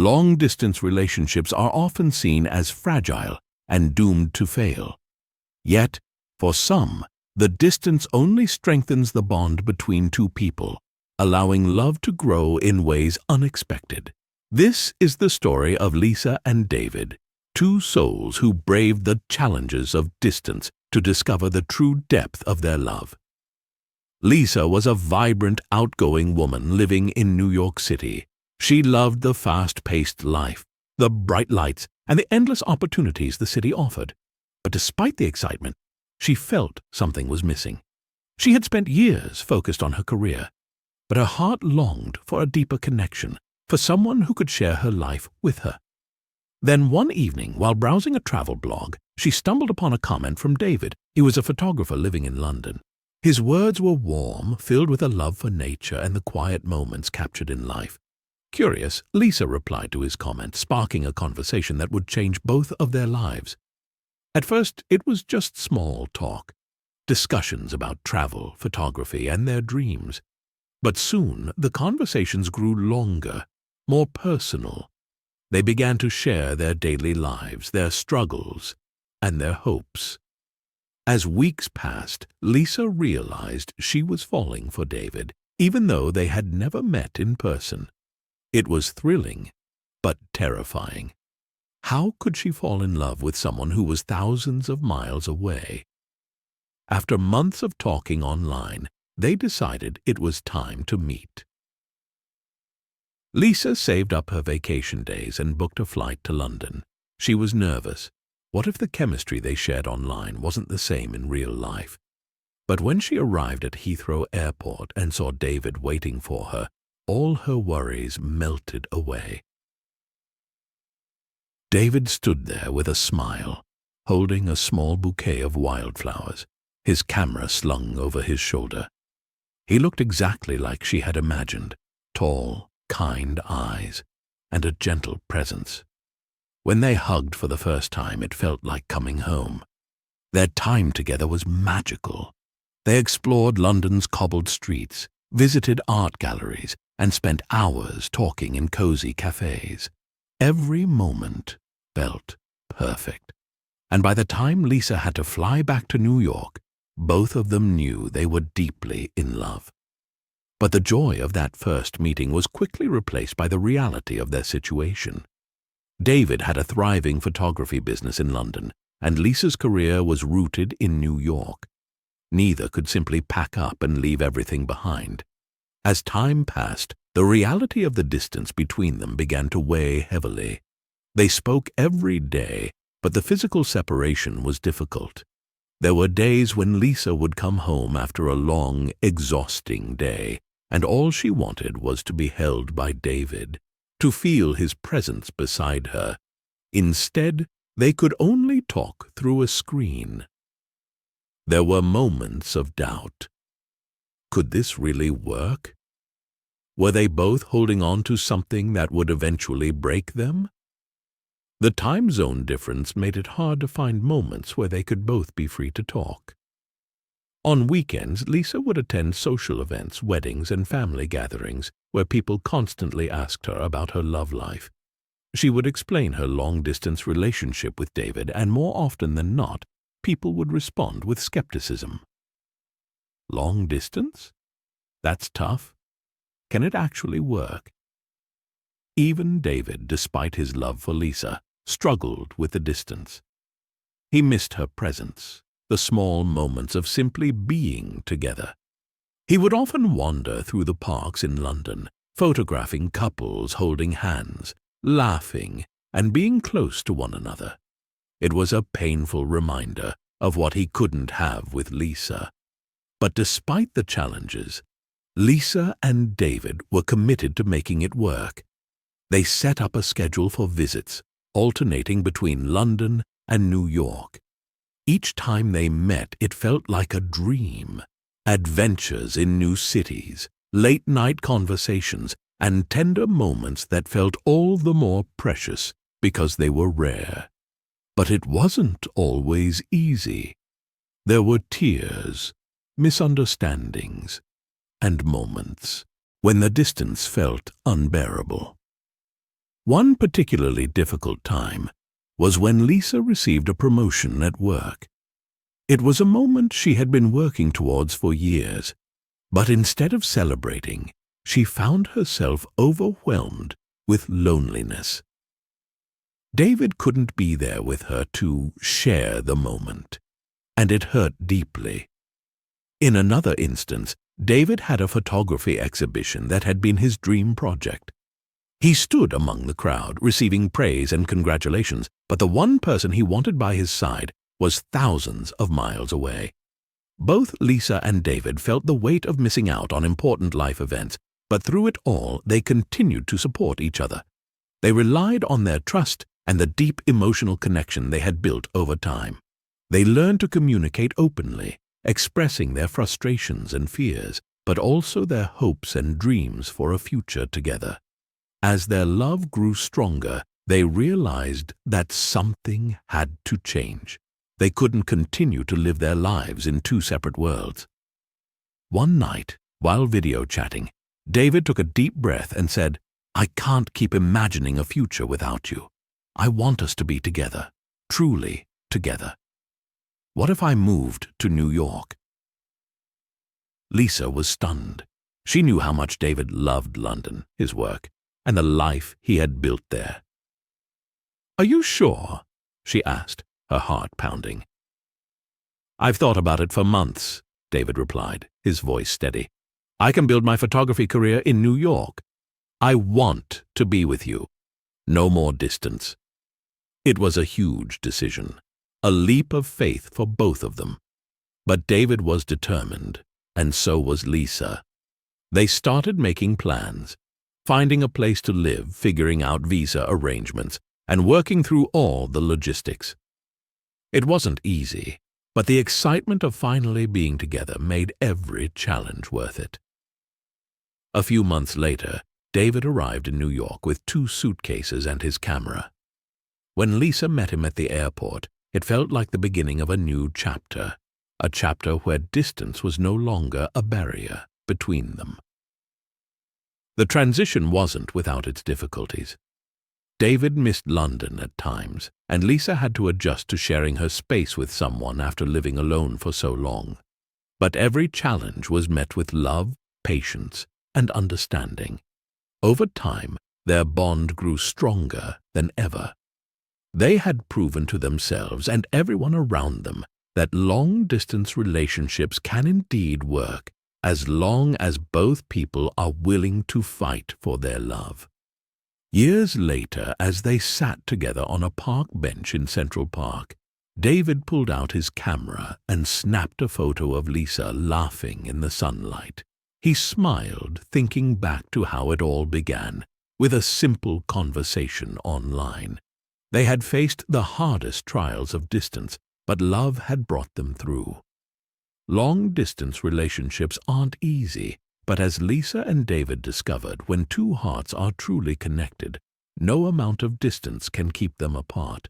Long-distance relationships are often seen as fragile and doomed to fail. Yet, for some, the distance only strengthens the bond between two people, allowing love to grow in ways unexpected. This is the story of Lisa and David, two souls who braved the challenges of distance to discover the true depth of their love. Lisa was a vibrant, outgoing woman living in New York City. She loved the fast-paced life, the bright lights, and the endless opportunities the city offered. But despite the excitement, she felt something was missing. She had spent years focused on her career, but her heart longed for a deeper connection, for someone who could share her life with her. Then one evening, while browsing a travel blog, she stumbled upon a comment from David. He was a photographer living in London. His words were warm, filled with a love for nature and the quiet moments captured in life. Curious, Lisa replied to his comment, sparking a conversation that would change both of their lives. At first, it was just small talk, discussions about travel, photography, and their dreams. But soon, the conversations grew longer, more personal. They began to share their daily lives, their struggles, and their hopes. As weeks passed, Lisa realized she was falling for David, even though they had never met in person. It was thrilling, but terrifying. How could she fall in love with someone who was thousands of miles away? After months of talking online, they decided it was time to meet. Lisa saved up her vacation days and booked a flight to London. She was nervous. What if the chemistry they shared online wasn't the same in real life? But when she arrived at Heathrow Airport and saw David waiting for her, all her worries melted away. David stood there with a smile, holding a small bouquet of wildflowers, his camera slung over his shoulder. He looked exactly like she had imagined, tall, kind eyes, and a gentle presence. When they hugged for the first time, it felt like coming home. Their time together was magical. They explored London's cobbled streets, visited art galleries, and spent hours talking in cozy cafes. Every moment felt perfect. And by the time Lisa had to fly back to New York, both of them knew they were deeply in love. But the joy of that first meeting was quickly replaced by the reality of their situation. David had a thriving photography business in London, and Lisa's career was rooted in New York. Neither could simply pack up and leave everything behind. As time passed, the reality of the distance between them began to weigh heavily. They spoke every day, but the physical separation was difficult. There were days when Lisa would come home after a long, exhausting day, and all she wanted was to be held by David, to feel his presence beside her. Instead, they could only talk through a screen. There were moments of doubt. Could this really work? Were they both holding on to something that would eventually break them? The time zone difference made it hard to find moments where they could both be free to talk. On weekends, Lisa would attend social events, weddings, and family gatherings where people constantly asked her about her love life. She would explain her long-distance relationship with David, and more often than not, people would respond with skepticism. Long distance? That's tough. Can it actually work? Even David, despite his love for Lisa, struggled with the distance. He missed her presence, the small moments of simply being together. He would often wander through the parks in London, photographing couples holding hands, laughing, and being close to one another. It was a painful reminder of what he couldn't have with Lisa. But despite the challenges, Lisa and David were committed to making it work. They set up a schedule for visits, alternating between London and New York. Each time they met, it felt like a dream. Adventures in new cities, late-night conversations, and tender moments that felt all the more precious because they were rare. But it wasn't always easy. There were tears, misunderstandings, and moments when the distance felt unbearable. One particularly difficult time was when Lisa received a promotion at work. It was a moment she had been working towards for years, but instead of celebrating, she found herself overwhelmed with loneliness. David couldn't be there with her to share the moment, and it hurt deeply. In another instance, David had a photography exhibition that had been his dream project. He stood among the crowd, receiving praise and congratulations, but the one person he wanted by his side was thousands of miles away. Both Lisa and David felt the weight of missing out on important life events, but through it all, they continued to support each other. They relied on their trust and the deep emotional connection they had built over time. They learned to communicate openly, expressing their frustrations and fears, but also their hopes and dreams for a future together. As their love grew stronger, they realized that something had to change. They couldn't continue to live their lives in two separate worlds. One night, while video chatting, David took a deep breath and said, "I can't keep imagining a future without you. I want us to be together, truly together. What if I moved to New York?" Lisa was stunned. She knew how much David loved London, his work, and the life he had built there. "Are you sure?" she asked, her heart pounding. "I've thought about it for months," David replied, his voice steady. "I can build my photography career in New York. I want to be with you. No more distance." It was a huge decision, a leap of faith for both of them. But David was determined, and so was Lisa. They started making plans, finding a place to live, figuring out visa arrangements, and working through all the logistics. It wasn't easy, but the excitement of finally being together made every challenge worth it. A few months later, David arrived in New York with 2 suitcases and his camera. When Lisa met him at the airport, it felt like the beginning of a new chapter, a chapter where distance was no longer a barrier between them. The transition wasn't without its difficulties. David missed London at times, and Lisa had to adjust to sharing her space with someone after living alone for so long. But every challenge was met with love, patience, and understanding. Over time, their bond grew stronger than ever. They had proven to themselves and everyone around them that long-distance relationships can indeed work as long as both people are willing to fight for their love. Years later, as they sat together on a park bench in Central Park, David pulled out his camera and snapped a photo of Lisa laughing in the sunlight. He smiled, thinking back to how it all began, with a simple conversation online. They had faced the hardest trials of distance, but love had brought them through. Long-distance relationships aren't easy, but as Lisa and David discovered, when two hearts are truly connected, no amount of distance can keep them apart.